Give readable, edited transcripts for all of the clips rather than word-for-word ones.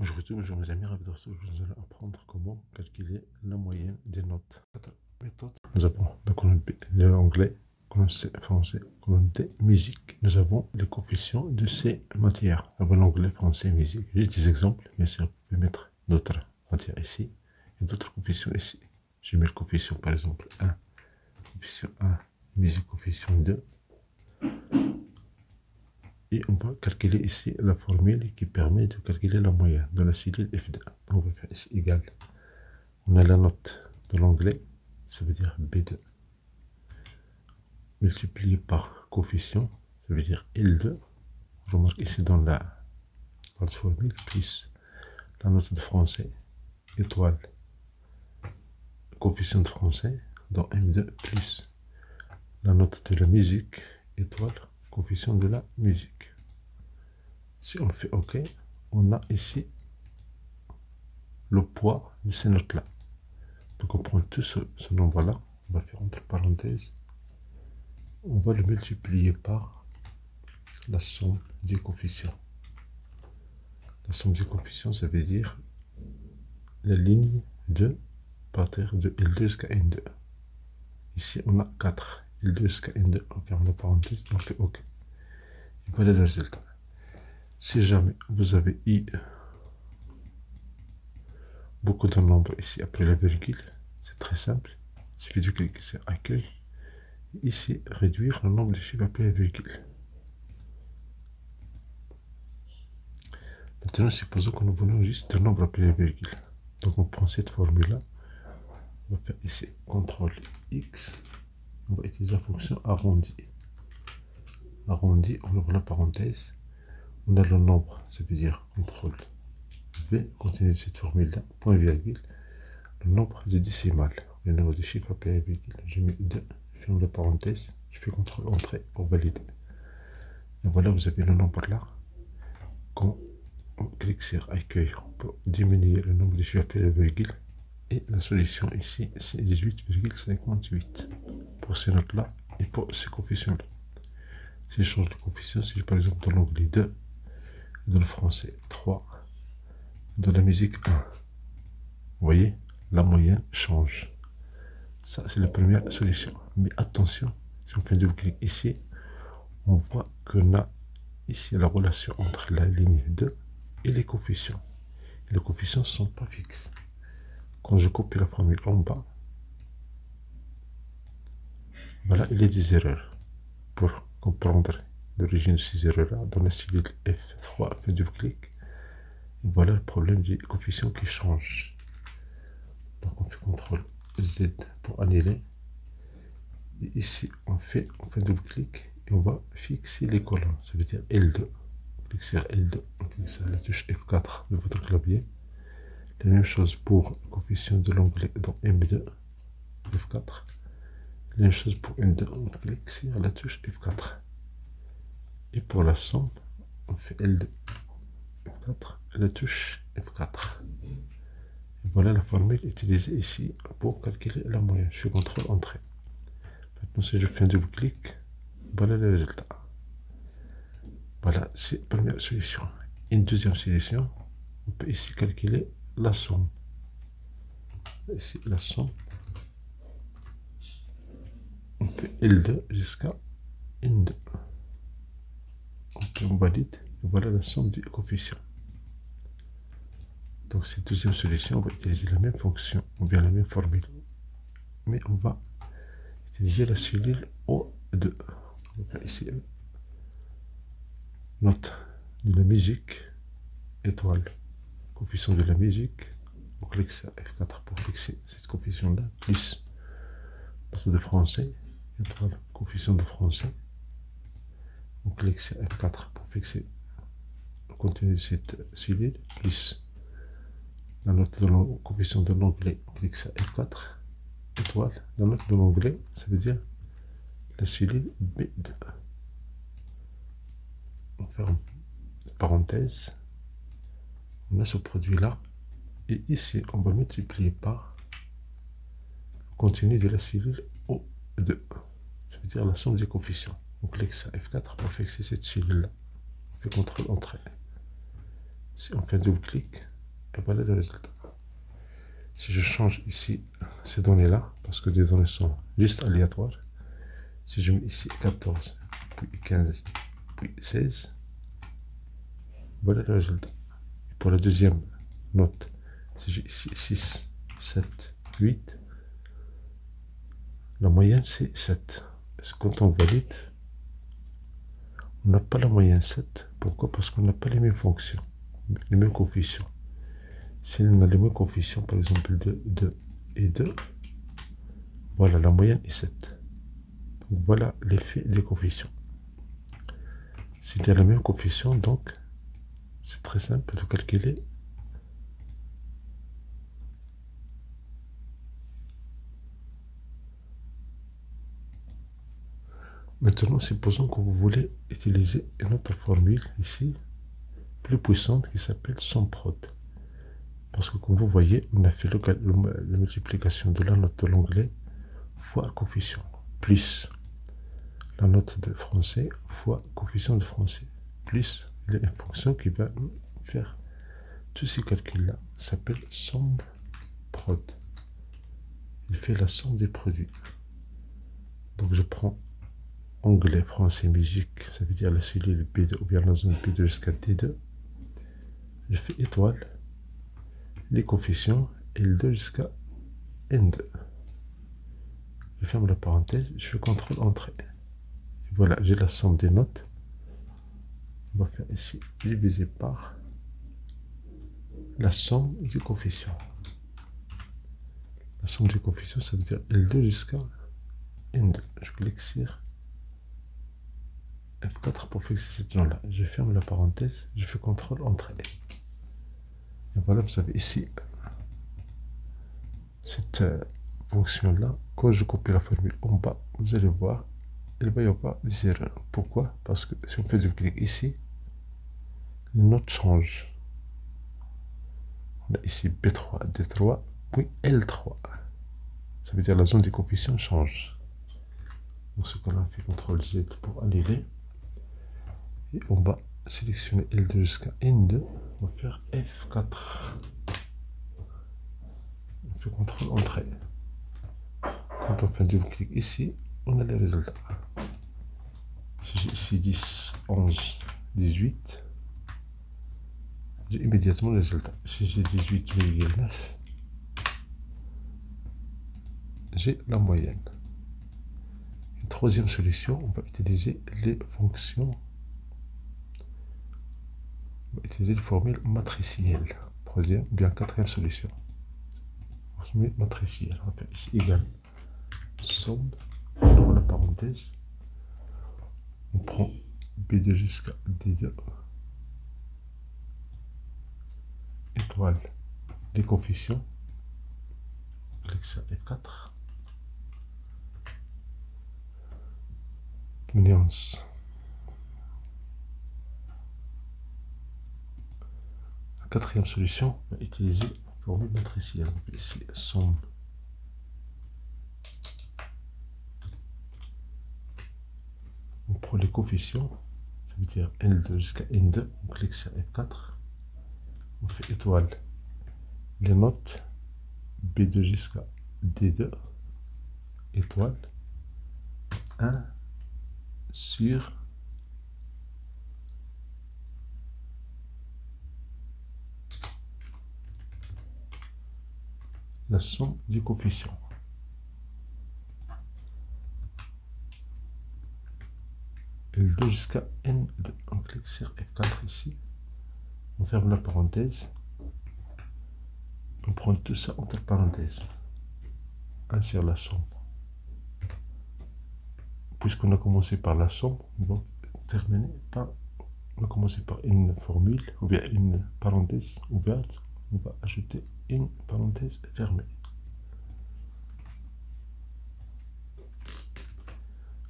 Aujourd'hui, bonjour mes amis, ravi de retrouver. Nous allons apprendre comment calculer la moyenne des notes. Méthode. Nous avons la colonne B, l'anglais, colonne C, français, colonne D, musique. Nous avons les coefficients de ces matières. Nous avons l'anglais, français, musique. Juste des exemples. Bien sûr, vous pouvez mettre d'autres matières ici et d'autres coefficients ici. Je mets le coefficient par exemple 1, coefficient 1, musique, coefficient 2. Et on va calculer ici la formule qui permet de calculer la moyenne de la cellule F2. Donc on va faire ici égal. On a la note de l'anglais, ça veut dire B2, multiplié par coefficient, ça veut dire L2. Je remarque ici dans la formule, plus la note de français, étoile, coefficient de français, dans M2, plus la note de la musique, étoile, coefficient de la musique. Si on fait OK, on a ici le poids de ces notes-là. Donc on prend tout ce nombre-là, on va faire entre parenthèses, on va le multiplier par la somme des coefficients. La somme des coefficients, ça veut dire la ligne de partir de L2 jusqu'à N2. Ici, on a 4. L2 jusqu'à N2, on ferme la parenthèse, on fait OK. Et voilà le résultat. Si jamais vous avez eu beaucoup de nombres ici après la virgule, c'est très simple. Il suffit de cliquer sur accueil. Ici, réduire le nombre de chiffres après la virgule. Maintenant, supposons que nous voulons juste un nombre après la virgule. Donc, on prend cette formule-là. On va faire ici CTRL X. On va utiliser la fonction arrondi. Arrondi, on ouvre la parenthèse. On a le nombre, ça veut dire CTRL V, continue de cette formule-là, point virgule, le nombre de décimales, le nombre de chiffres après la virgule. Je mets 2, je ferme la parenthèse, je fais CTRL Entrée pour valider. Et voilà, vous avez le nombre là. Quand on clique sur accueil, on peut diminuer le nombre de chiffres après la virgule. Et la solution ici, c'est 18,58 pour ces notes-là et pour ces coefficients-là. Si je change de coefficient, si par exemple dans l'anglais 2, dans le français 3, dans la musique 1, vous voyez, la moyenne change. Ça, c'est la première solution. Mais attention, si on fait double-clic ici, on voit qu'on a ici la relation entre la ligne 2 et les coefficients. Les coefficients ne sont pas fixes. Quand je copie la formule en bas, voilà, il y a des erreurs. Pour comprendre l'origine de ces erreurs-là, dans la cellule F3, fait double-clic, voilà le problème du coefficient qui change. Donc on fait CTRL Z pour annuler. Et ici, on fait double-clic et on va fixer les colonnes. Ça veut dire L2. On clique sur L2, on clique sur la touche F4 de votre clavier. La même chose pour le coefficient de l'onglet dans M2, F4. La même chose pour N2, on clique sur la touche F4. Et pour la somme, on fait L2, F4, la touche F4. Et voilà la formule utilisée ici pour calculer la moyenne. Je fais CTRL Entrée. Maintenant, si je fais un double clic, voilà le résultat. Voilà, c'est la première solution. Une deuxième solution, on peut ici calculer la somme. Ici, la somme. On fait L2 jusqu'à N2. On valide. Et voilà la somme du coefficient. Donc, cette deuxième solution, on va utiliser la même fonction, ou bien la même formule. Mais on va utiliser la cellule O2. On va faire ici note de la musique, étoile, coefficient de la musique. On clique sur F4 pour fixer cette coefficient-là, plus note de français, étoile, coefficient de français. On clique sur F4 pour fixer le contenu de cette cellule, plus la note de le coefficient de l'anglais. On clique sur F4, étoile, la note de l'anglais, ça veut dire la cellule B2. On ferme la parenthèse. On a ce produit-là. Et ici, on va multiplier par le contenu de la cellule O2. Ça veut dire la somme des coefficients. On clique sur F4 pour fixer cette cellule-là. On fait CTRL Entrée. Si on fait un double clic, Et voilà le résultat. Si je change ici ces données-là, parce que des données sont juste aléatoires, si je mets ici 14, puis 15, puis 16, voilà le résultat. Et pour la deuxième note, si j'ai ici 6, 7, 8, la moyenne c'est 7. Parce que quand on valide, on n'a pas la moyenne 7. Pourquoi? Parce qu'on n'a pas les mêmes fonctions, les mêmes coefficients. Si on a les mêmes coefficients, par exemple 2, 2 et 2, voilà, la moyenne est 7. Donc voilà l'effet des coefficients. S'il y a le même coefficient, donc c'est très simple de calculer. Maintenant, supposons que vous voulez utiliser une autre formule ici, plus puissante, qui s'appelle SUMPROD. Parce que comme vous voyez, on a fait la multiplication de la note de l'anglais fois coefficient, plus la note de français fois coefficient de français, plus il y a une fonction qui va faire tous ces calculs-là, s'appelle SUMPROD. Il fait la somme des produits. Donc je prends anglais, français, musique, ça veut dire la cellule B2 ou bien la zone B2 jusqu'à D2. Je fais étoile, les coefficients, L2 jusqu'à N2. Je ferme la parenthèse, je fais CTRL entrée. Et voilà, j'ai la somme des notes. On va faire ici divisé par la somme du coefficient. La somme du coefficient, ça veut dire L2 jusqu'à N2. Je clique sur F4 pour fixer cette zone-là. Je ferme la parenthèse, je fais CTRL entrée. Et voilà, vous avez ici cette fonction-là. Quand je copie la formule en bas, vous allez voir, il va y avoir des erreurs. Pourquoi? Parce que si on fait du clic ici, les notes changent. On a ici B3, D3, puis L3. Ça veut dire la zone des coefficients change. Donc ce qu'on a fait CTRL Z pour annuler. Et on va sélectionner L2 jusqu'à N2. On va faire F4. On fait CTRL entrée. Quand on fait un double clic ici, on a les résultats. Si j'ai ici 10, 11, 18, j'ai immédiatement le résultat. Si j'ai 18,9, j'ai la moyenne. Une troisième solution, on va utiliser les fonctions. On va utiliser les formules matricielles. Troisième, bien quatrième solution. Formule matricielle. On va faire ici égal. Somme, dans la parenthèse, on prend B2 jusqu'à D2, étoile, les coefficients, on clique sur F4, nuance, la quatrième solution, on va utiliser la formule matricielle. On fait ici somme. On prend les coefficients, ça veut dire L2 jusqu'à N2, on clique sur F4, on fait étoile, les notes, B2 jusqu'à D2, étoile, 1 sur la somme du coefficient. L2 jusqu'à N2. On clique sur F4 ici. On ferme la parenthèse. On prend tout ça entre parenthèses. 1 sur la somme. Puisqu'on a commencé par la somme, on va terminer par... On a commencé par une formule, ou bien une parenthèse ouverte. On va ajouter une parenthèse fermée.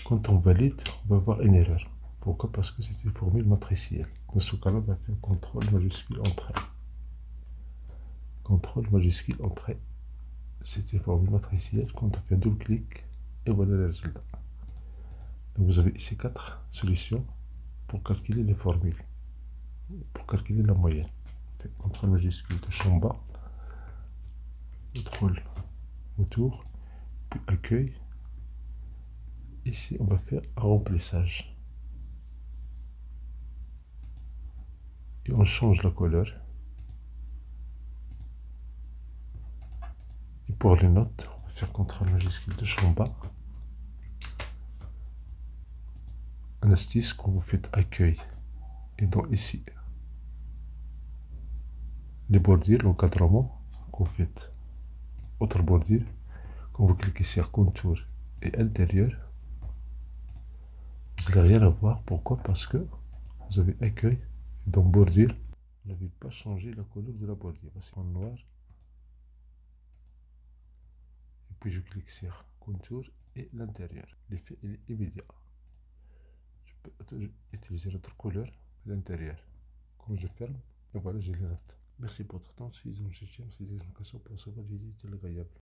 Quand on valide, on va avoir une erreur. Pourquoi? Parce que c'est une formule matricielle. Dans ce cas-là, on va faire CTRL majuscule entrée. CTRL majuscule entrée. C'est une formule matricielle. Quand on fait un double clic, et voilà le résultat. Donc vous avez ici 4 solutions pour calculer les formules, pour calculer la moyenne. fait CTRL majuscule touche en bas, contrôle autour, puis accueil. Ici, on va faire un remplissage. Et on change la couleur. Et pour les notes, on va faire CTRL majuscule touche en bas. Un astuce, quand vous faites accueil, et donc ici, les bordures, l'encadrement, quand vous faites autre bordure, quand vous cliquez sur contour et intérieur, vous n'allez rien avoir. Pourquoi? Parce que vous avez accueil, et dans bordure, vous n'avez pas changé la couleur de la bordure. C'est en noir. Et puis je clique sur contour et l'intérieur. L'effet est immédiat. Je peux utiliser l'autre couleur à l'intérieur. Comme je ferme, et voilà, j'ai les notes. Merci pour votre temps. Si vous avez une question pour recevoir des vidéos agréables.